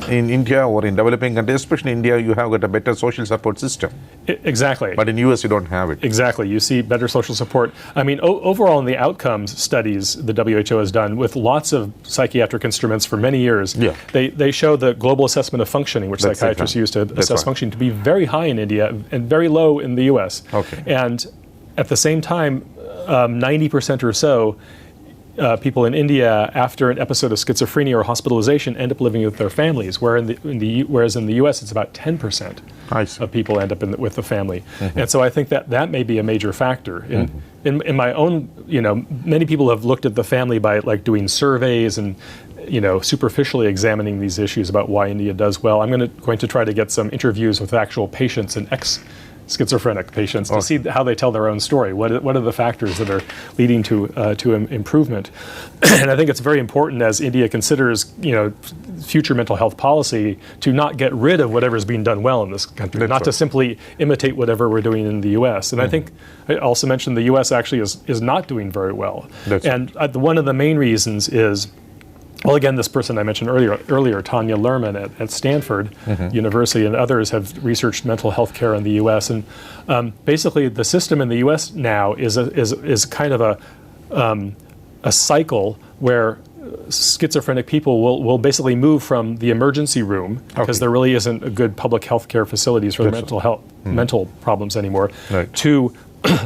in India or in developing countries, especially India, you have got a better social support system. Exactly. But in US, you don't have it. Exactly. You see better social support. I mean, overall in the outcomes studies the WHO has done with lots of psychiatric instruments for many years, they show the global assessment of functioning, which psychiatrists use to assess functioning, to be very high in India and very low in the US. Okay. And at the same time, 90% or so people in India, after an episode of schizophrenia or hospitalization, end up living with their families, whereas in the US it's about 10% of people end up with the family. And so I think that may be a major factor. In my own, many people have looked at the family by like doing surveys and superficially examining these issues about why India does well. I'm going to try to get some interviews with actual patients and schizophrenic patients to see how they tell their own story. What are the factors that are leading to improvement? And I think it's very important as India considers future mental health policy to not get rid of whatever's being done well in this country, not to simply imitate whatever we're doing in the U.S. And I think I also mentioned the U.S. actually is not doing very well. One of the main reasons is, well, again, this person I mentioned earlier, Tanya Lerman at Stanford University, and others have researched mental health care in the U.S. And basically, the system in the U.S. now is kind of a cycle where schizophrenic people will basically move from the emergency room because there really isn't a good public health care facilities for mental health mental problems anymore to